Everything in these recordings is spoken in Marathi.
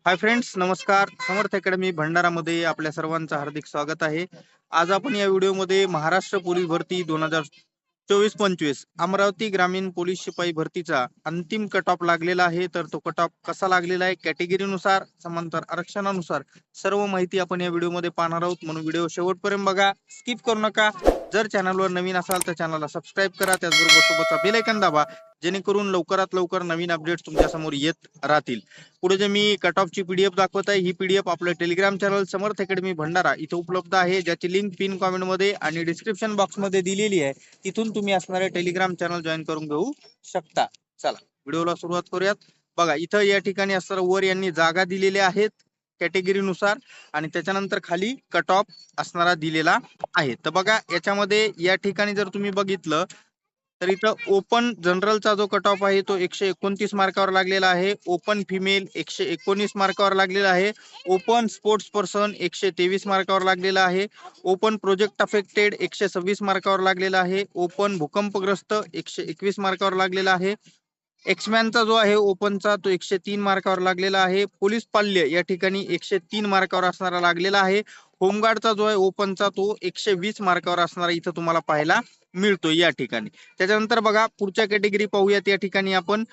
हाय फ्रेंड्स, नमस्कार. समर्थ अकॅडमी भंडारामध्ये आपल्या सर्वांचं हार्दिक स्वागत आहे. आज आपण या व्हिडिओमध्ये महाराष्ट्र पोलीस भरती 2024-25 अमरावती ग्रामीण पोलीस शिपाई भरतीचा अंतिम कट ऑफ लागलेला आहे. तर तो कट ऑफ कसा लागलेला आहे, कॅटेगरीनुसार, समांतर आरक्षणानुसार सर्व माहिती आपण या व्हिडिओमध्ये पाहणार आहोत. म्हणून व्हिडिओ शेवटपर्यंत बघा, स्किप करू नका. जर चॅनलवर नवीन असाल तर चॅनलला सबस्क्राईब करा, त्याचबरोबर सोबतचा बेल आयकॉन दाबा, जेणेकरून लवकरात लवकर नवीन अपडेट्स तुमच्या समोर येत राहतील. पुढे जे मी कट ऑफ ची पीडीएफ दाखवत आहे, ही पीडीएफ आपल्या टेलिग्राम चॅनल समर्थ अकॅडमी भंडारा इथे उपलब्ध आहे, ज्याची लिंक पिन कॉमेंट मध्ये आणि डिस्क्रिप्शन बॉक्स मध्ये दिलेली आहे. तिथून तुम्ही असणारे टेलिग्राम चॅनल जॉईन करून घेऊ शकता. चला व्हिडिओला सुरुवात करूयात. बघा, इथं या ठिकाणी असणारा वर यांनी जागा दिलेल्या आहेत कॅटेगरीनुसार आणि त्याच्यानंतर खाली कट ऑफ असणारा दिलेला आहे. तर बघा, याच्यामध्ये या ठिकाणी जर तुम्ही बघितलं तर इथं ओपन जनरलचा जो कट ऑफ आहे तो 129 मार्कावर लागलेला आहे. ओपन फिमेल 119 मार्कावर लागलेला आहे. ओपन स्पोर्ट्स पर्सन 123 मार्कावर लागलेला आहे. ओपन प्रोजेक्ट अफेक्टेड 126 मार्कावर लागलेला आहे. ओपन भूकंपग्रस्त 121 मार्कावर लागलेला आहे. एक्समॅनचा जो आहे ओपनचा तो 103 मार्कावर लागलेला आहे. पोलीस पाल्य या ठिकाणी 103 मार्कावर असणारा लागलेला आहे. होमगार्डचा जो आहे ओपनचा तो 120 मार्कावर असणारा इथं तुम्हाला पाहायला मिळतो या ठिकाणी. त्याच्यानंतर बघा, पुढच्या कॅटेगरी पाहूयात. या ठिकाणी आपण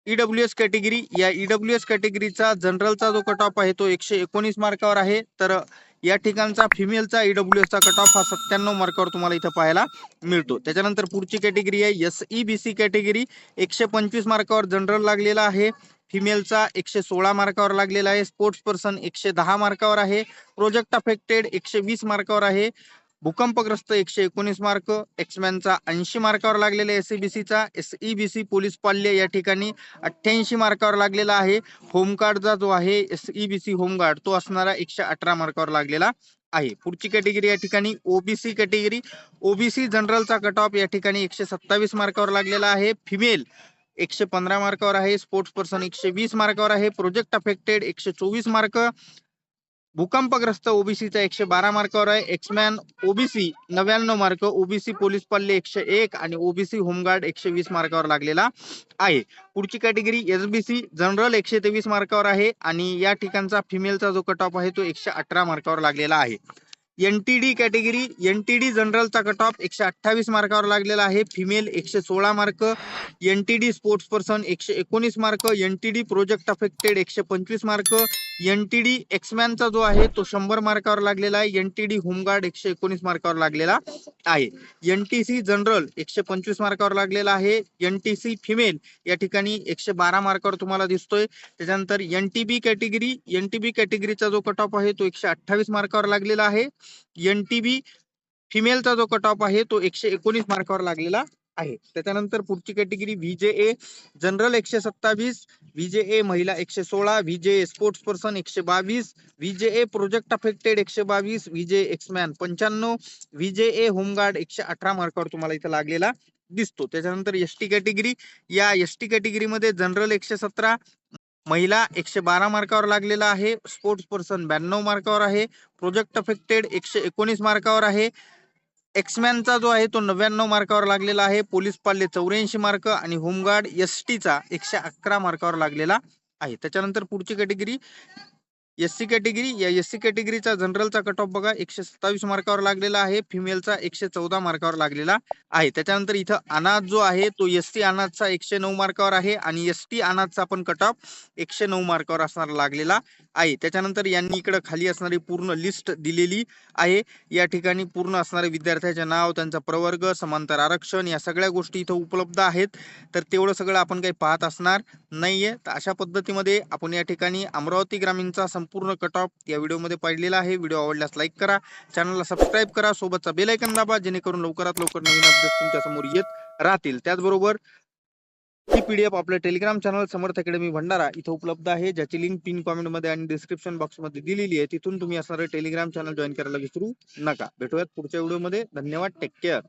ईडब्ल्यूएस कॅटेगरी, या ईडब्ल्यूएस कॅटेगरीचा जनरलचा जो कट ऑफ आहे तो 119 मार्कावर आहे. तर या ठिकाणचा फिमेलचा ईडब्ल्यूएसचा कट ऑफ हा 97 मार्कावर तुम्हाला इथं पाहायला मिळतो. त्याच्यानंतर पुढची कॅटेगरी आहे SEBC कॅटेगरी. 125 मार्कावर जनरल लागलेला आहे. फिमेलचा 116 मार्कावर लागलेला आहे. स्पोर्ट्स पर्सन 110 मार्कावर आहे. प्रोजेक्ट अफेक्टेड 120 मार्कावर आहे. भूकंपग्रस्त 119 मार्क. एक्समॅनचा 80 मार्कावर लागलेला SEBCचा. SEBC पोलीस पाल्य या ठिकाणी 88 मार्कावर लागलेला आहे. होमगार्डचा जो आहे SEBC होमगार्ड तो असणारा 118 मार्कावर लागलेला आहे. पुढची कॅटेगरी या ठिकाणी ओबीसी कॅटेगरी. ओबीसी जनरलचा कट ऑफ या ठिकाणी 127 मार्कावर लागलेला आहे. फिमेल 115 मार्कावर आहे. स्पोर्ट्स पर्सन 120 मार्कावर आहे. Project affected 124 mark. भूकंपग्रस्त ओबीसीचा 112 मार्कावर आहे. एक्समॅन ओबीसी 99 मार्क. ओबीसी पोलीस पाल्य 101 आणि ओबीसी होमगार्ड 120 मार्कावर लागलेला आहे. पुढची कॅटेगरी एसबीसी जनरल 123 मार्कावर आहे आणि या ठिकाणचा फिमेलचा जो कट ऑफ आहे तो 118 मार्कावर लागलेला आहे. NTD category. एनटीडी जनरलचा कट ऑफ 128 मार्कावर लागलेला आहे. फिमेल 116 मार्क. एनटीडी स्पोर्ट्स पर्सन 119 मार्क. एनटीडी प्रोजेक्ट अफेक्टेड 125 मार्क. एनटीडी एक्समॅनचा जो आहे तो 100 मार्कावर लागलेला आहे. एनटीडी होमगार्ड 119 मार्कावर लागलेला आहे. एनटीसी जनरल 125 मार्कावर लागलेला आहे. एनटीसी फिमेल या ठिकाणी 112 मार्कावर तुम्हाला दिसतोय. त्याच्यानंतर एनटीबी कॅटेगरी. एनटीबी कॅटेगरीचा जो कट ऑफ आहे तो 128 मार्कावर लागलेला आहे. एनटीबी फिमेलचा जो कट ऑफ आहे तो 119 मार्कावर लागलेला आहे. त्याच्यानंतर पुढची कॅटेगरी व्हीजेए जनरल 127, व्हीजेए महिला 116, VJA sports person 122, VJA project affected 122, VJA exman 95, VJA home guard 118 मार्कावर तुम्हाला इथं लागलेला दिसतो. त्याच्यानंतर एसटी कॅटेगरी. या एसटी कॅटेगरीमध्ये जनरल 117, महिला 112 मार्कावर लागलेला आहे. स्पोर्ट्स पर्सन 92 मार्कावर आहे. प्रोजेक्ट अफेक्टेड 119 मार्कावर आहे. एक्समॅनचा जो आहे तो 99 मार्कावर लागलेला आहे. पोलीस पाल्य 84 मार्क आणि होमगार्ड एसटीचा 111 मार्कावर लागलेला आहे. त्याच्यानंतर पुढची कॅटेगरी एससी कॅटेगरी. या एससी कॅटेगरीचा जनरलचा कट ऑफ बघा 127 मार्कावर लागलेला आहे. फिमेलचा 114 मार्कावर लागलेला आहे. त्याच्यानंतर इथं अनाथ जो आहे तो एससी अनाथचा 109 मार्कावर आहे आणि एसटी अनाथचा पण कट ऑफ 109 मार्कावर असणार लागलेला आहे. त्याच्यानंतर यांनी इकडे खाली असणारी पूर्ण लिस्ट दिलेली आहे. या ठिकाणी पूर्ण असणारे विद्यार्थ्याचे नाव, त्यांचा प्रवर्ग, समांतर आरक्षण या सगळ्या गोष्टी इथं उपलब्ध आहेत. तर तेवढं सगळं आपण काही पाहत असणार नाहीये. तर अशा पद्धतीमध्ये आपण या ठिकाणी अमरावती ग्रामीणचा संपूर्ण कट ऑफ या व्हिडिओमध्ये पाहिलेला आहे. व्हिडिओ आवडल्यास लाईक करा, चॅनलला सबस्क्राईब करा, सोबतचा बेल आयकॉन दाबा, जेणेकरून लवकरात लवकर नवीन अपडेट तुमच्या समोर येत राहतील. त्याचबरोबर ही पीडीएफ आपल्या टेलिग्राम चॅनल समर्थ अकॅडमी भंडारा इथं उपलब्ध आहे, ज्याची लिंक पिन कॉमेंट मध्ये आणि डिस्क्रिप्शन बॉक्स मध्ये दिलेली आहे. तिथून तुम्ही असणारे टेलिग्राम चॅनल जॉईन करायला विसरू नका. भेटूयात पुढच्या व्हिडिओमध्ये. धन्यवाद. Take care.